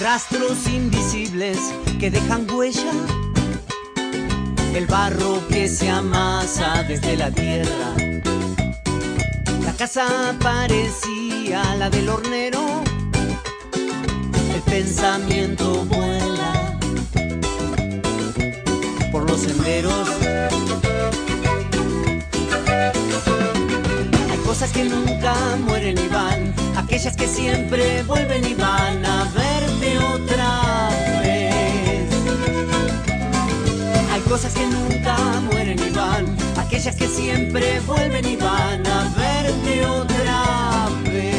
rastros invisibles que dejan huella, el barro que se amasa desde la tierra. La casa parecía la del hornero, el pensamiento vuela por los senderos. Hay cosas que nunca mueren y van, aquellas que siempre vuelven y van a verte otra vez. Hay cosas que nunca mueren y van, aquellas que siempre vuelven y van a verte otra vez.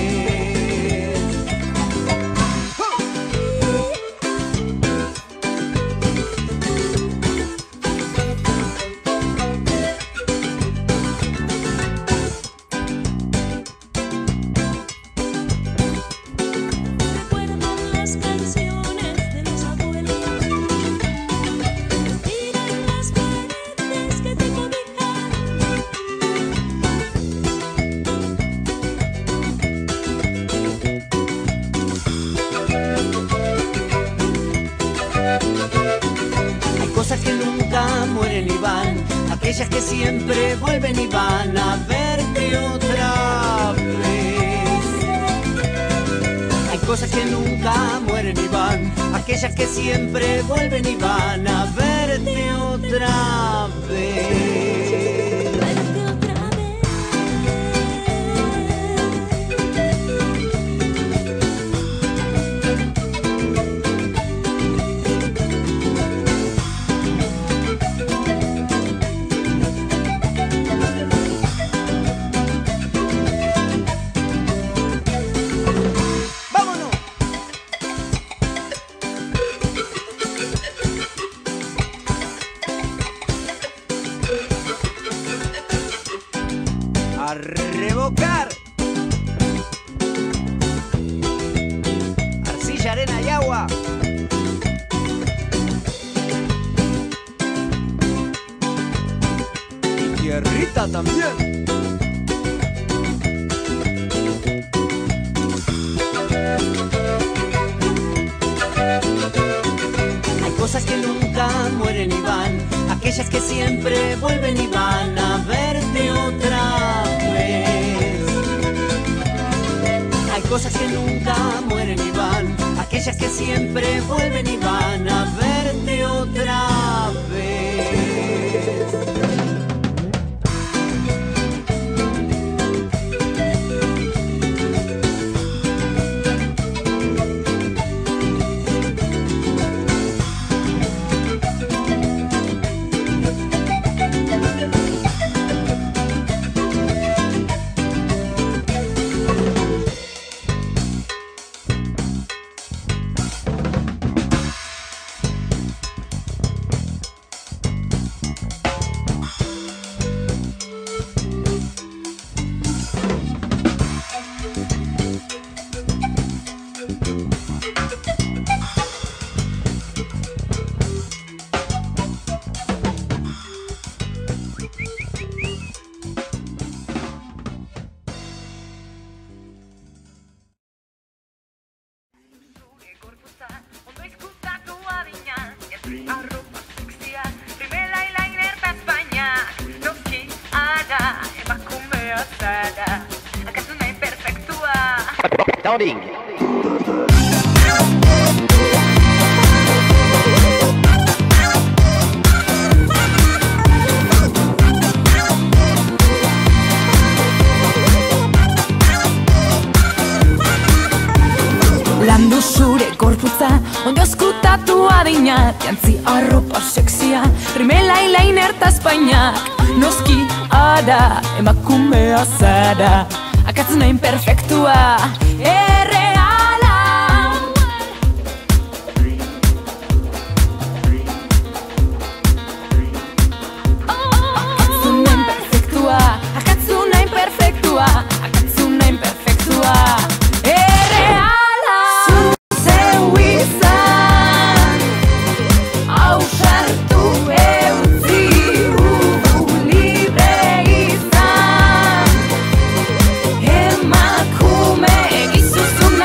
Aquellas que siempre vuelven y van a verte otra vez. Hay cosas que nunca mueren y van, aquellas que siempre vuelven y van a verte otra vez. A revocar arcilla, arena y agua. Y tierrita también. Hay cosas que nunca mueren y van, aquellas que siempre vuelven y van a verte otra vez. Hay cosas que nunca mueren y van, aquellas que siempre vuelven y van a verte otra vez. Loading. Landu zure gorputza, ondo eskutatu adina, jantzi arropa sexia, rimela eyeliner ta espainak. Noski ada, emakumea zara, akatzuna imperfektua, erreala. Akatzuna imperfektua, akatzuna imperfektua, akatzuna imperfektua, erreala. Emakume egizuzun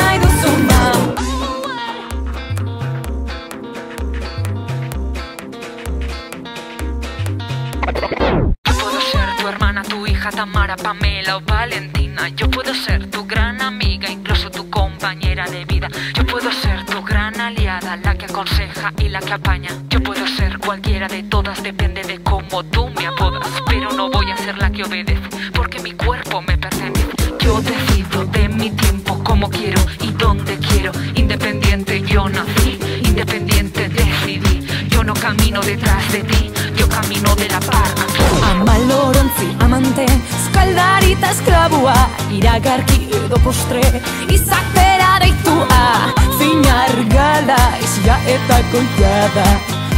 Pamela o Valentina. Yo puedo ser tu gran amiga, incluso tu compañera de vida. Yo puedo ser tu gran aliada, la que aconseja y la que apaña. Yo puedo ser cualquiera de todas, depende de cómo tú me apodas. Pero no voy a ser la que obedece, porque mi cuerpo me pertenece. Yo decido de mi tiempo como quiero y donde quiero. Independiente yo nací, independiente decidí. Yo no camino detrás de ti, yo camino de la par. Amalorontzi amante, eskaldarita esklabua, iragarki edo postre, izatera deitua, zinar gala, izia eta koitada,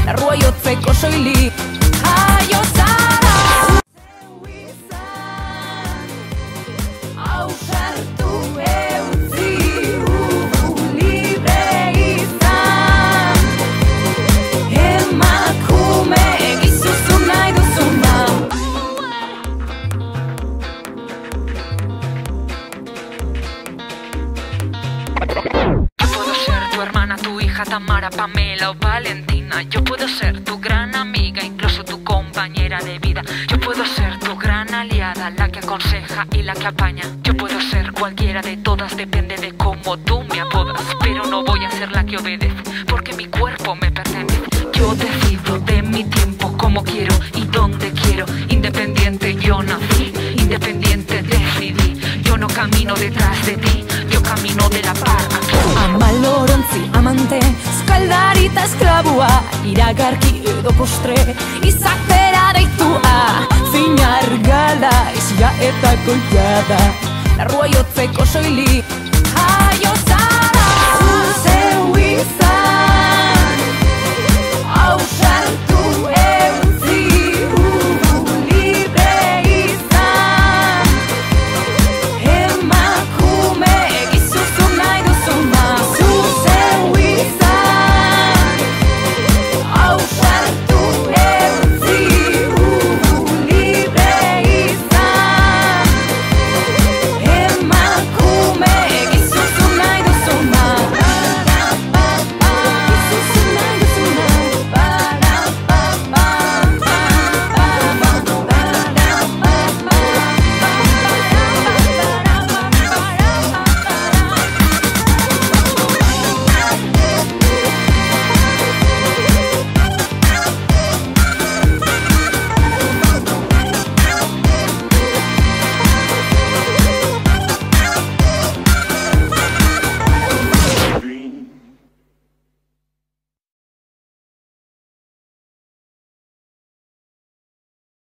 larrua jotzeko soili, jaio zara. Zeu izan, ausartu eutzi, libre izan, emakume egizuzu nahi duzuna. Yo puedo ser tu hermana, tu hija Tamara, Pamela o Valentina. Yo puedo ser tu gran amiga, incluso tu compañera de vida. Yo puedo ser tu gran aliada, la que aconseja y la que apaña. Yo puedo ser cualquiera de todas, depende de cómo tú me apodas. Pero no voy a ser la que obedece, porque mi cuerpo me pertenece. Yo decido de mi tiempo como quiero y donde quiero. Independiente yo nací, independiente decidí. Yo no camino detrás de ti, yo camino de la par. Amalorontzi amante, eskaldarita esklabua, iragarki edo postre, izatera deitua, zinar gala, izia eta koitada, larrua jotzeko soili, jaio zara.